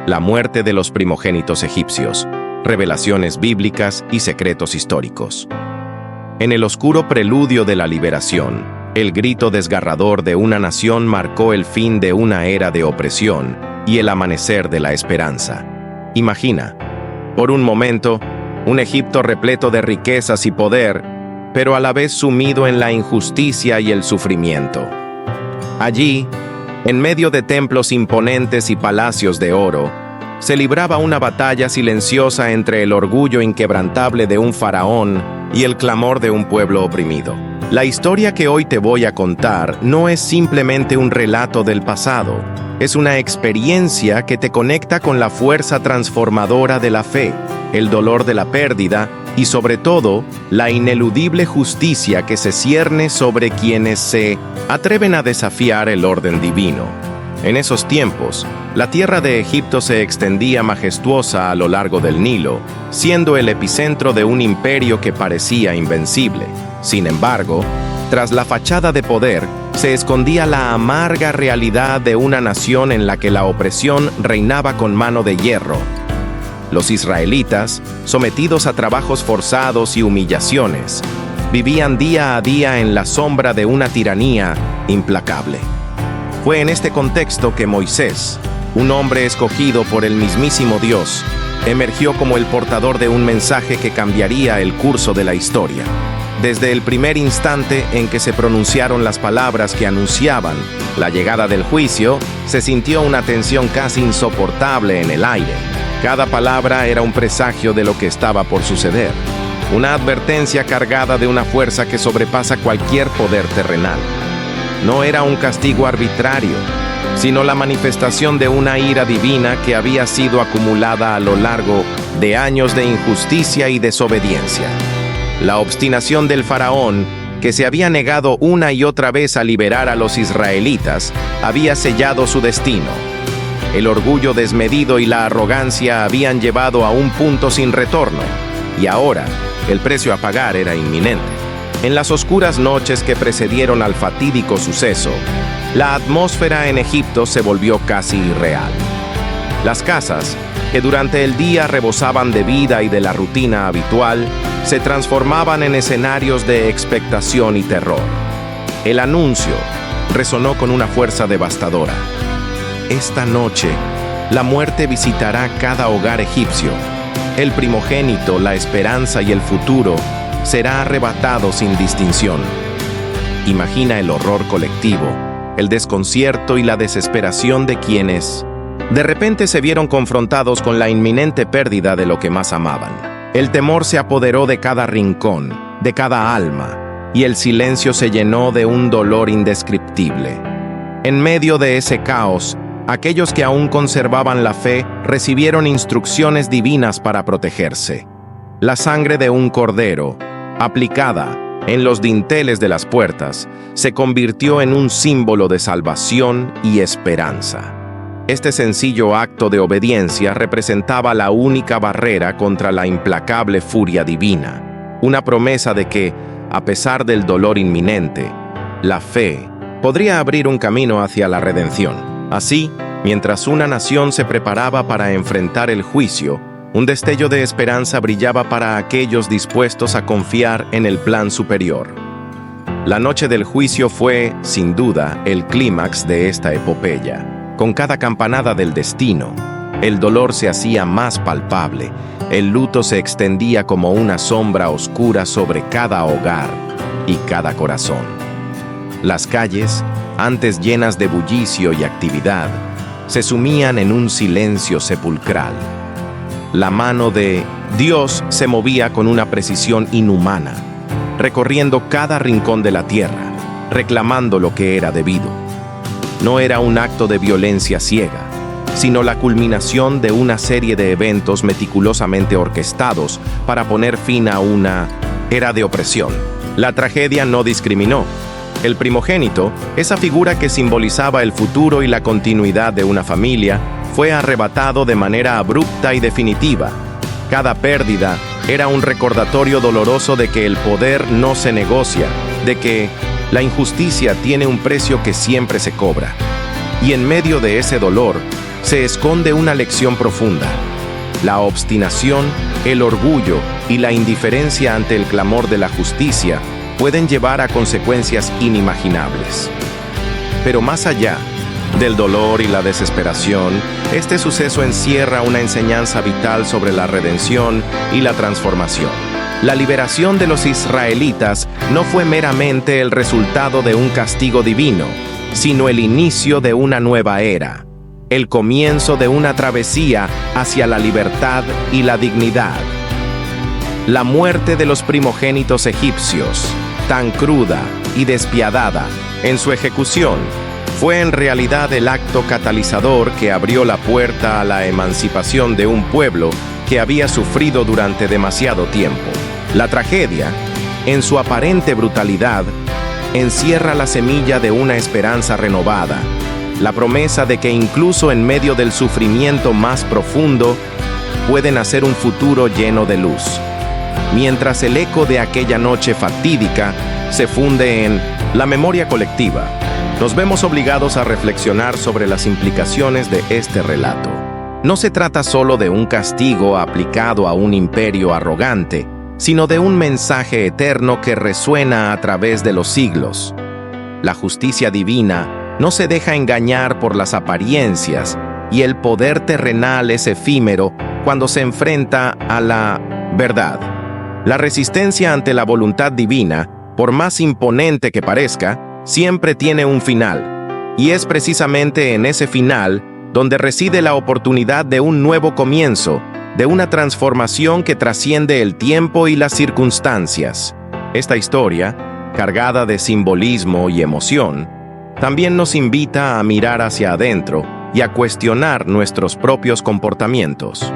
la muerte de los primogénitos egipcios, revelaciones bíblicas y secretos históricos. En el oscuro preludio de la liberación, el grito desgarrador de una nación marcó el fin de una era de opresión y el amanecer de la esperanza. Imagina, por un momento, un Egipto repleto de riquezas y poder, pero a la vez sumido en la injusticia y el sufrimiento. Allí, en medio de templos imponentes y palacios de oro, se libraba una batalla silenciosa entre el orgullo inquebrantable de un faraón y el clamor de un pueblo oprimido. La historia que hoy te voy a contar no es simplemente un relato del pasado, es una experiencia que te conecta con la fuerza transformadora de la fe, el dolor de la pérdida y sobre todo, la ineludible justicia que se cierne sobre quienes se atreven a desafiar el orden divino. En esos tiempos, la tierra de Egipto se extendía majestuosa a lo largo del Nilo, siendo el epicentro de un imperio que parecía invencible. Sin embargo, tras la fachada de poder, se escondía la amarga realidad de una nación en la que la opresión reinaba con mano de hierro. Los israelitas, sometidos a trabajos forzados y humillaciones, vivían día a día en la sombra de una tiranía implacable. Fue en este contexto que Moisés, un hombre escogido por el mismísimo Dios, emergió como el portador de un mensaje que cambiaría el curso de la historia. Desde el primer instante en que se pronunciaron las palabras que anunciaban la llegada del juicio, se sintió una tensión casi insoportable en el aire. Cada palabra era un presagio de lo que estaba por suceder, una advertencia cargada de una fuerza que sobrepasa cualquier poder terrenal. No era un castigo arbitrario, sino la manifestación de una ira divina que había sido acumulada a lo largo de años de injusticia y desobediencia. La obstinación del faraón, que se había negado una y otra vez a liberar a los israelitas, había sellado su destino. El orgullo desmedido y la arrogancia habían llevado a un punto sin retorno, y ahora el precio a pagar era inminente. En las oscuras noches que precedieron al fatídico suceso, la atmósfera en Egipto se volvió casi irreal. Las casas, que durante el día rebosaban de vida y de la rutina habitual, se transformaban en escenarios de expectación y terror. El anuncio resonó con una fuerza devastadora. Esta noche, la muerte visitará cada hogar egipcio. El primogénito, la esperanza y el futuro será arrebatado sin distinción. Imagina el horror colectivo, el desconcierto y la desesperación de quienes, de repente, se vieron confrontados con la inminente pérdida de lo que más amaban. El temor se apoderó de cada rincón, de cada alma, y el silencio se llenó de un dolor indescriptible. En medio de ese caos, aquellos que aún conservaban la fe recibieron instrucciones divinas para protegerse. La sangre de un cordero, aplicada en los dinteles de las puertas, se convirtió en un símbolo de salvación y esperanza. Este sencillo acto de obediencia representaba la única barrera contra la implacable furia divina, una promesa de que, a pesar del dolor inminente, la fe podría abrir un camino hacia la redención. Así, mientras una nación se preparaba para enfrentar el juicio, un destello de esperanza brillaba para aquellos dispuestos a confiar en el plan superior. La noche del juicio fue, sin duda, el clímax de esta epopeya. Con cada campanada del destino, el dolor se hacía más palpable, el luto se extendía como una sombra oscura sobre cada hogar y cada corazón. Las calles, antes llenas de bullicio y actividad, se sumían en un silencio sepulcral. La mano de Dios se movía con una precisión inhumana, recorriendo cada rincón de la tierra, reclamando lo que era debido. No era un acto de violencia ciega, sino la culminación de una serie de eventos meticulosamente orquestados para poner fin a una era de opresión. La tragedia no discriminó. El primogénito, esa figura que simbolizaba el futuro y la continuidad de una familia, fue arrebatado de manera abrupta y definitiva. Cada pérdida era un recordatorio doloroso de que el poder no se negocia, de que la injusticia tiene un precio que siempre se cobra. Y en medio de ese dolor, se esconde una lección profunda. La obstinación, el orgullo y la indiferencia ante el clamor de la justicia pueden llevar a consecuencias inimaginables. Pero más allá del dolor y la desesperación, este suceso encierra una enseñanza vital sobre la redención y la transformación. La liberación de los israelitas no fue meramente el resultado de un castigo divino, sino el inicio de una nueva era, el comienzo de una travesía hacia la libertad y la dignidad. La muerte de los primogénitos egipcios, tan cruda y despiadada en su ejecución, fue en realidad el acto catalizador que abrió la puerta a la emancipación de un pueblo que había sufrido durante demasiado tiempo. La tragedia, en su aparente brutalidad, encierra la semilla de una esperanza renovada, la promesa de que incluso en medio del sufrimiento más profundo puede nacer un futuro lleno de luz. Mientras el eco de aquella noche fatídica se funde en la memoria colectiva, nos vemos obligados a reflexionar sobre las implicaciones de este relato. No se trata solo de un castigo aplicado a un imperio arrogante, sino de un mensaje eterno que resuena a través de los siglos. La justicia divina no se deja engañar por las apariencias y el poder terrenal es efímero cuando se enfrenta a la verdad. La resistencia ante la voluntad divina, por más imponente que parezca, siempre tiene un final, y es precisamente en ese final donde reside la oportunidad de un nuevo comienzo, de una transformación que trasciende el tiempo y las circunstancias. Esta historia, cargada de simbolismo y emoción, también nos invita a mirar hacia adentro y a cuestionar nuestros propios comportamientos.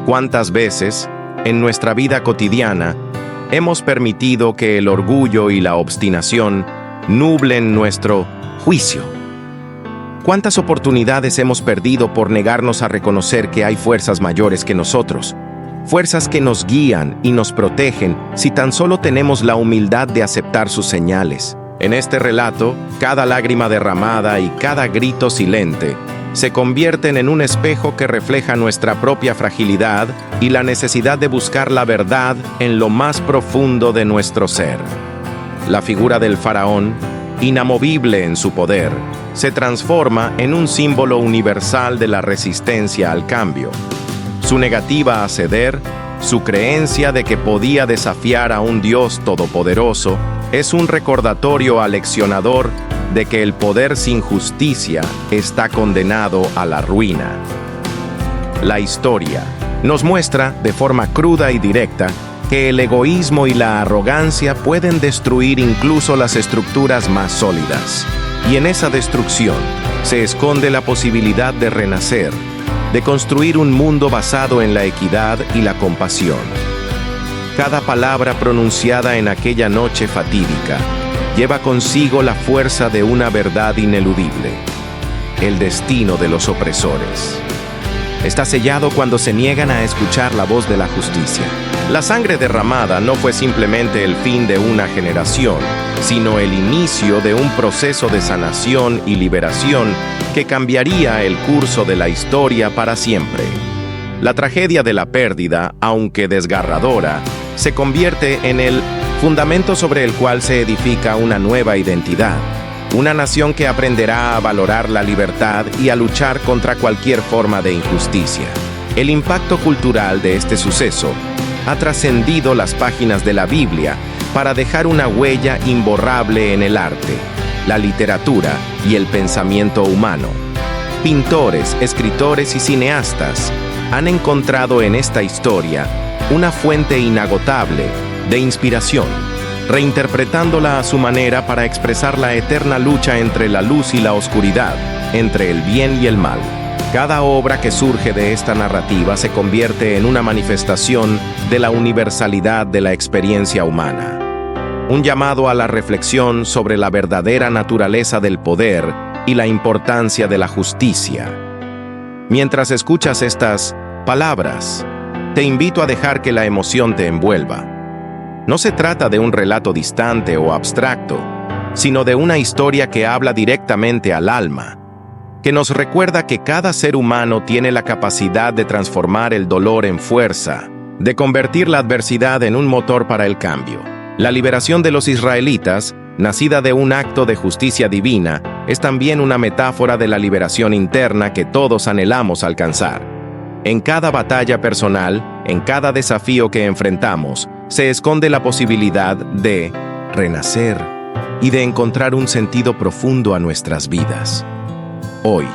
¿Cuántas veces, en nuestra vida cotidiana, hemos permitido que el orgullo y la obstinación nublen nuestro juicio? ¿Cuántas oportunidades hemos perdido por negarnos a reconocer que hay fuerzas mayores que nosotros? Fuerzas que nos guían y nos protegen si tan solo tenemos la humildad de aceptar sus señales. En este relato, cada lágrima derramada y cada grito silente se convierten en un espejo que refleja nuestra propia fragilidad y la necesidad de buscar la verdad en lo más profundo de nuestro ser. La figura del faraón, inamovible en su poder, se transforma en un símbolo universal de la resistencia al cambio. Su negativa a ceder, su creencia de que podía desafiar a un Dios todopoderoso, es un recordatorio aleccionador de que el poder sin justicia está condenado a la ruina. La historia nos muestra, de forma cruda y directa, que el egoísmo y la arrogancia pueden destruir incluso las estructuras más sólidas. Y en esa destrucción se esconde la posibilidad de renacer, de construir un mundo basado en la equidad y la compasión. Cada palabra pronunciada en aquella noche fatídica lleva consigo la fuerza de una verdad ineludible: el destino de los opresores está sellado cuando se niegan a escuchar la voz de la justicia. La sangre derramada no fue simplemente el fin de una generación, sino el inicio de un proceso de sanación y liberación que cambiaría el curso de la historia para siempre. La tragedia de la pérdida, aunque desgarradora, se convierte en el fundamento sobre el cual se edifica una nueva identidad. Una nación que aprenderá a valorar la libertad y a luchar contra cualquier forma de injusticia. El impacto cultural de este suceso ha trascendido las páginas de la Biblia para dejar una huella imborrable en el arte, la literatura y el pensamiento humano. Pintores, escritores y cineastas han encontrado en esta historia una fuente inagotable de inspiración, reinterpretándola a su manera para expresar la eterna lucha entre la luz y la oscuridad, entre el bien y el mal. Cada obra que surge de esta narrativa se convierte en una manifestación de la universalidad de la experiencia humana. Un llamado a la reflexión sobre la verdadera naturaleza del poder y la importancia de la justicia. Mientras escuchas estas palabras, te invito a dejar que la emoción te envuelva. No se trata de un relato distante o abstracto, sino de una historia que habla directamente al alma, que nos recuerda que cada ser humano tiene la capacidad de transformar el dolor en fuerza, de convertir la adversidad en un motor para el cambio. La liberación de los israelitas, nacida de un acto de justicia divina, es también una metáfora de la liberación interna que todos anhelamos alcanzar. En cada batalla personal, en cada desafío que enfrentamos, se esconde la posibilidad de renacer y de encontrar un sentido profundo a nuestras vidas. Hoy,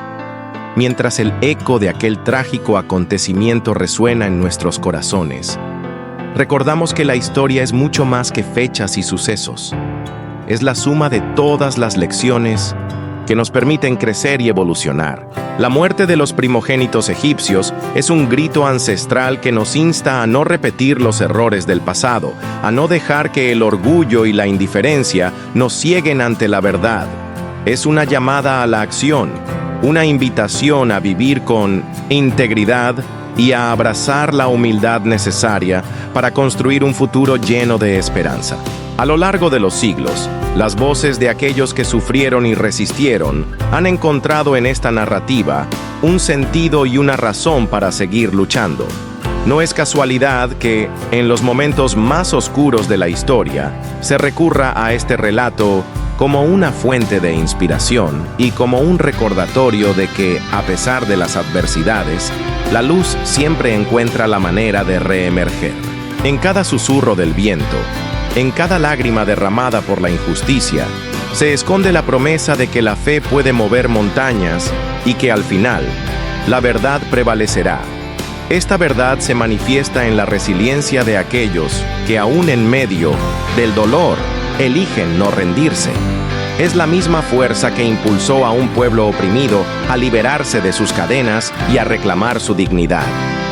mientras el eco de aquel trágico acontecimiento resuena en nuestros corazones, recordamos que la historia es mucho más que fechas y sucesos. Es la suma de todas las lecciones que nos permiten crecer y evolucionar. La muerte de los primogénitos egipcios es un grito ancestral que nos insta a no repetir los errores del pasado, a no dejar que el orgullo y la indiferencia nos cieguen ante la verdad. Es una llamada a la acción, una invitación a vivir con integridad y a abrazar la humildad necesaria para construir un futuro lleno de esperanza. A lo largo de los siglos, las voces de aquellos que sufrieron y resistieron han encontrado en esta narrativa un sentido y una razón para seguir luchando. No es casualidad que, en los momentos más oscuros de la historia, se recurra a este relato como una fuente de inspiración y como un recordatorio de que, a pesar de las adversidades, la luz siempre encuentra la manera de reemerger. En cada susurro del viento, en cada lágrima derramada por la injusticia, se esconde la promesa de que la fe puede mover montañas y que al final, la verdad prevalecerá. Esta verdad se manifiesta en la resiliencia de aquellos que, aún en medio del dolor, eligen no rendirse. Es la misma fuerza que impulsó a un pueblo oprimido a liberarse de sus cadenas y a reclamar su dignidad.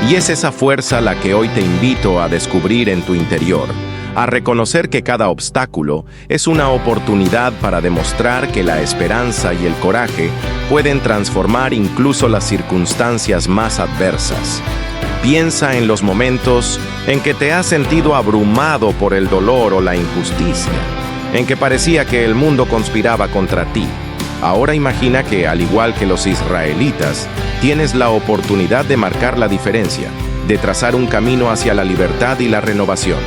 Y es esa fuerza la que hoy te invito a descubrir en tu interior, a reconocer que cada obstáculo es una oportunidad para demostrar que la esperanza y el coraje pueden transformar incluso las circunstancias más adversas. Piensa en los momentos en que te has sentido abrumado por el dolor o la injusticia, en que parecía que el mundo conspiraba contra ti. Ahora imagina que, al igual que los israelitas, tienes la oportunidad de marcar la diferencia, de trazar un camino hacia la libertad y la renovación.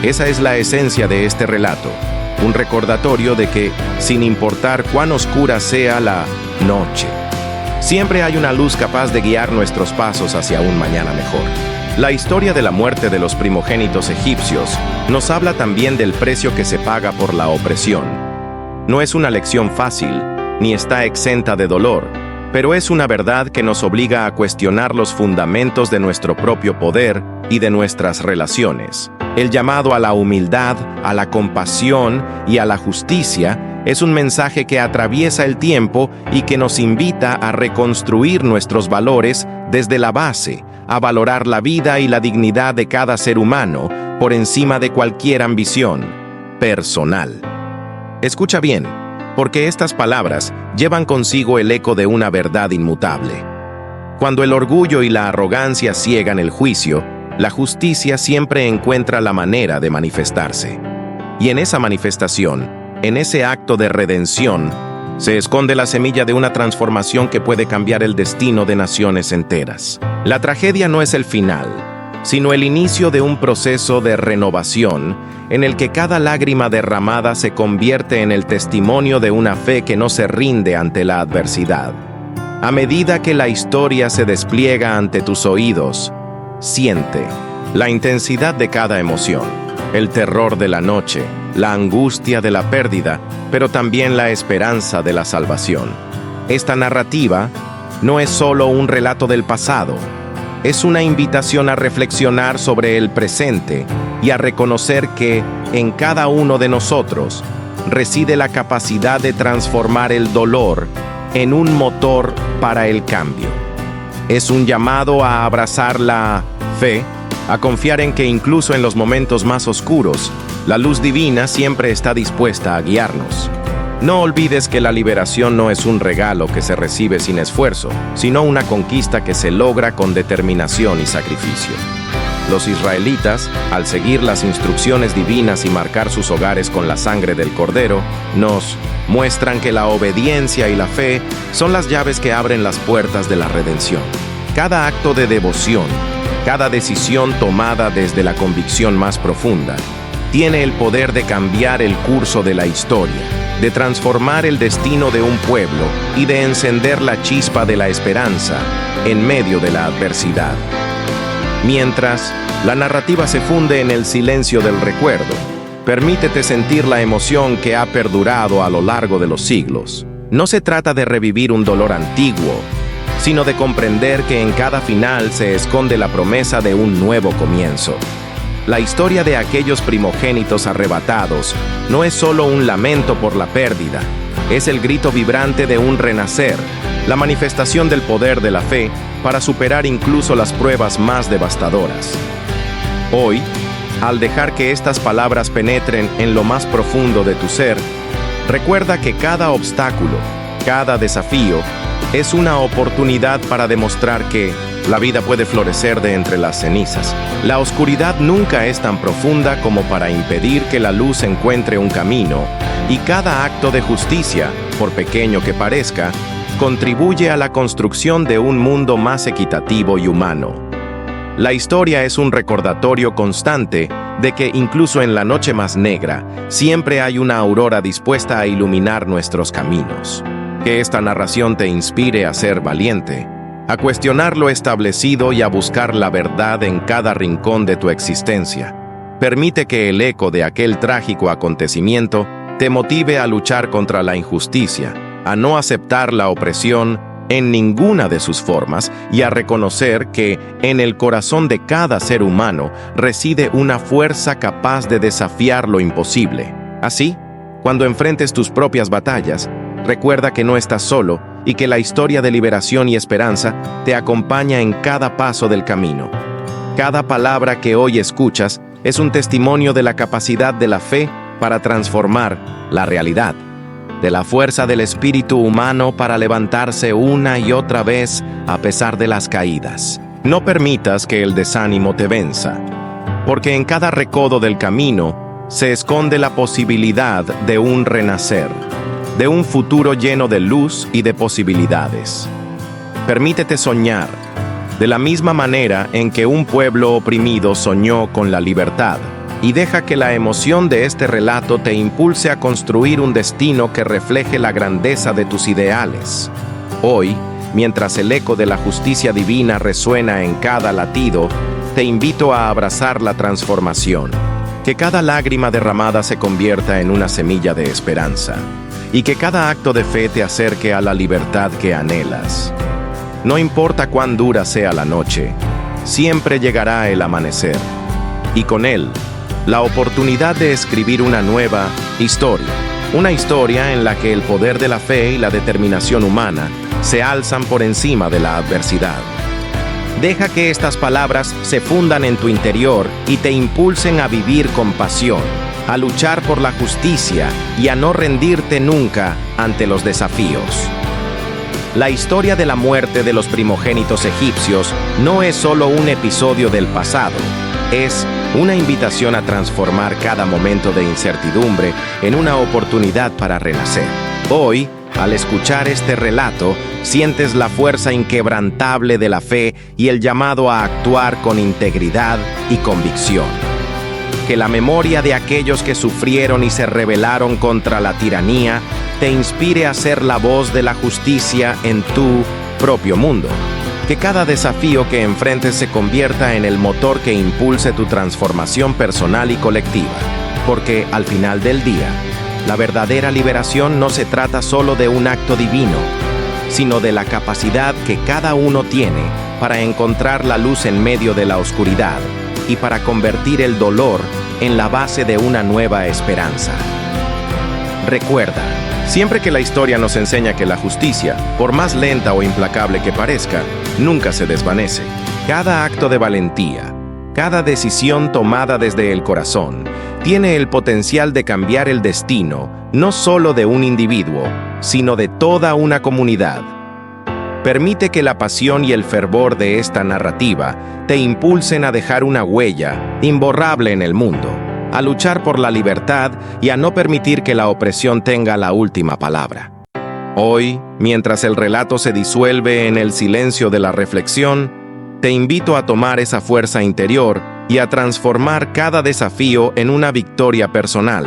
Esa es la esencia de este relato, un recordatorio de que, sin importar cuán oscura sea la noche, siempre hay una luz capaz de guiar nuestros pasos hacia un mañana mejor. La historia de la muerte de los primogénitos egipcios nos habla también del precio que se paga por la opresión. No es una lección fácil, ni está exenta de dolor, pero es una verdad que nos obliga a cuestionar los fundamentos de nuestro propio poder y de nuestras relaciones. El llamado a la humildad, a la compasión y a la justicia es un mensaje que atraviesa el tiempo y que nos invita a reconstruir nuestros valores desde la base, a valorar la vida y la dignidad de cada ser humano por encima de cualquier ambición personal. Escucha bien, porque estas palabras llevan consigo el eco de una verdad inmutable. Cuando el orgullo y la arrogancia ciegan el juicio, la justicia siempre encuentra la manera de manifestarse. Y en esa manifestación, en ese acto de redención, se esconde la semilla de una transformación que puede cambiar el destino de naciones enteras. La tragedia no es el final, sino el inicio de un proceso de renovación en el que cada lágrima derramada se convierte en el testimonio de una fe que no se rinde ante la adversidad. A medida que la historia se despliega ante tus oídos, siente la intensidad de cada emoción, el terror de la noche, la angustia de la pérdida, pero también la esperanza de la salvación. Esta narrativa no es solo un relato del pasado, es una invitación a reflexionar sobre el presente y a reconocer que en cada uno de nosotros reside la capacidad de transformar el dolor en un motor para el cambio. Es un llamado a abrazar la fe, a confiar en que incluso en los momentos más oscuros, la luz divina siempre está dispuesta a guiarnos. No olvides que la liberación no es un regalo que se recibe sin esfuerzo, sino una conquista que se logra con determinación y sacrificio. Los israelitas, al seguir las instrucciones divinas y marcar sus hogares con la sangre del Cordero, nos muestran que la obediencia y la fe son las llaves que abren las puertas de la redención. Cada acto de devoción, cada decisión tomada desde la convicción más profunda, tiene el poder de cambiar el curso de la historia, de transformar el destino de un pueblo y de encender la chispa de la esperanza en medio de la adversidad. Mientras la narrativa se funde en el silencio del recuerdo, permítete sentir la emoción que ha perdurado a lo largo de los siglos. No se trata de revivir un dolor antiguo, sino de comprender que en cada final se esconde la promesa de un nuevo comienzo. La historia de aquellos primogénitos arrebatados no es solo un lamento por la pérdida, es el grito vibrante de un renacer, la manifestación del poder de la fe para superar incluso las pruebas más devastadoras. Hoy, al dejar que estas palabras penetren en lo más profundo de tu ser, recuerda que cada obstáculo, cada desafío, es una oportunidad para demostrar que la vida puede florecer de entre las cenizas. La oscuridad nunca es tan profunda como para impedir que la luz encuentre un camino, y cada acto de justicia, por pequeño que parezca, contribuye a la construcción de un mundo más equitativo y humano. La historia es un recordatorio constante de que incluso en la noche más negra, siempre hay una aurora dispuesta a iluminar nuestros caminos. Que esta narración te inspire a ser valiente, a cuestionar lo establecido y a buscar la verdad en cada rincón de tu existencia. Permite que el eco de aquel trágico acontecimiento te motive a luchar contra la injusticia, a no aceptar la opresión en ninguna de sus formas y a reconocer que en el corazón de cada ser humano reside una fuerza capaz de desafiar lo imposible. Así, cuando enfrentes tus propias batallas, recuerda que no estás solo y que la historia de liberación y esperanza te acompaña en cada paso del camino. Cada palabra que hoy escuchas es un testimonio de la capacidad de la fe para transformar la realidad, de la fuerza del espíritu humano para levantarse una y otra vez a pesar de las caídas. No permitas que el desánimo te venza, porque en cada recodo del camino se esconde la posibilidad de un renacer, de un futuro lleno de luz y de posibilidades. Permítete soñar, de la misma manera en que un pueblo oprimido soñó con la libertad, y deja que la emoción de este relato te impulse a construir un destino que refleje la grandeza de tus ideales. Hoy, mientras el eco de la justicia divina resuena en cada latido, te invito a abrazar la transformación, que cada lágrima derramada se convierta en una semilla de esperanza, y que cada acto de fe te acerque a la libertad que anhelas. No importa cuán dura sea la noche, siempre llegará el amanecer, y con él, la oportunidad de escribir una nueva historia. Una historia en la que el poder de la fe y la determinación humana se alzan por encima de la adversidad. Deja que estas palabras se fundan en tu interior y te impulsen a vivir con pasión, a luchar por la justicia y a no rendirte nunca ante los desafíos. La historia de la muerte de los primogénitos egipcios no es solo un episodio del pasado, es una invitación a transformar cada momento de incertidumbre en una oportunidad para renacer. Hoy, al escuchar este relato, sientes la fuerza inquebrantable de la fe y el llamado a actuar con integridad y convicción. Que la memoria de aquellos que sufrieron y se rebelaron contra la tiranía te inspire a ser la voz de la justicia en tu propio mundo. Que cada desafío que enfrentes se convierta en el motor que impulse tu transformación personal y colectiva. Porque al final del día, la verdadera liberación no se trata solo de un acto divino, sino de la capacidad que cada uno tiene para encontrar la luz en medio de la oscuridad y para convertir el dolor en la base de una nueva esperanza. Recuerda, siempre que la historia nos enseña que la justicia, por más lenta o implacable que parezca, nunca se desvanece. Cada acto de valentía, cada decisión tomada desde el corazón, tiene el potencial de cambiar el destino, no solo de un individuo, sino de toda una comunidad. Permite que la pasión y el fervor de esta narrativa te impulsen a dejar una huella imborrable en el mundo, a luchar por la libertad y a no permitir que la opresión tenga la última palabra. Hoy, mientras el relato se disuelve en el silencio de la reflexión, te invito a tomar esa fuerza interior y a transformar cada desafío en una victoria personal.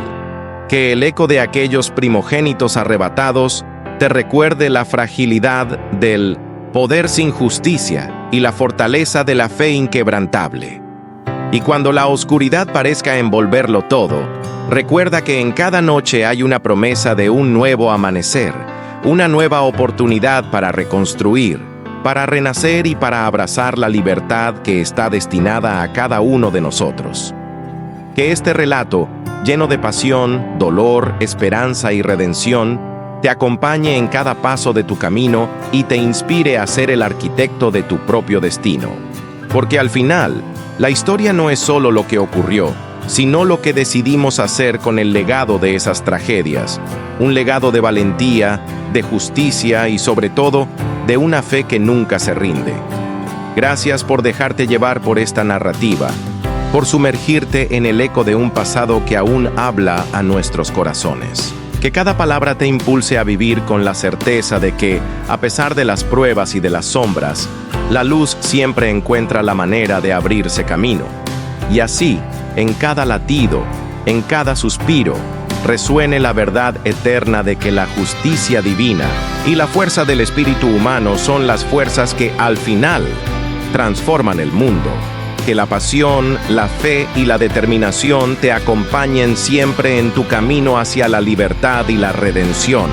Que el eco de aquellos primogénitos arrebatados te recuerde la fragilidad del poder sin justicia y la fortaleza de la fe inquebrantable. Y cuando la oscuridad parezca envolverlo todo, recuerda que en cada noche hay una promesa de un nuevo amanecer, una nueva oportunidad para reconstruir, para renacer y para abrazar la libertad que está destinada a cada uno de nosotros. Que este relato, lleno de pasión, dolor, esperanza y redención, te acompañe en cada paso de tu camino y te inspire a ser el arquitecto de tu propio destino. Porque al final, la historia no es solo lo que ocurrió, sino lo que decidimos hacer con el legado de esas tragedias, un legado de valentía, de justicia y sobre todo, de una fe que nunca se rinde. Gracias por dejarte llevar por esta narrativa, por sumergirte en el eco de un pasado que aún habla a nuestros corazones. Que cada palabra te impulse a vivir con la certeza de que, a pesar de las pruebas y de las sombras, la luz siempre encuentra la manera de abrirse camino. Y así, en cada latido, en cada suspiro, resuene la verdad eterna de que la justicia divina y la fuerza del espíritu humano son las fuerzas que, al final, transforman el mundo. Que la pasión, la fe y la determinación te acompañen siempre en tu camino hacia la libertad y la redención.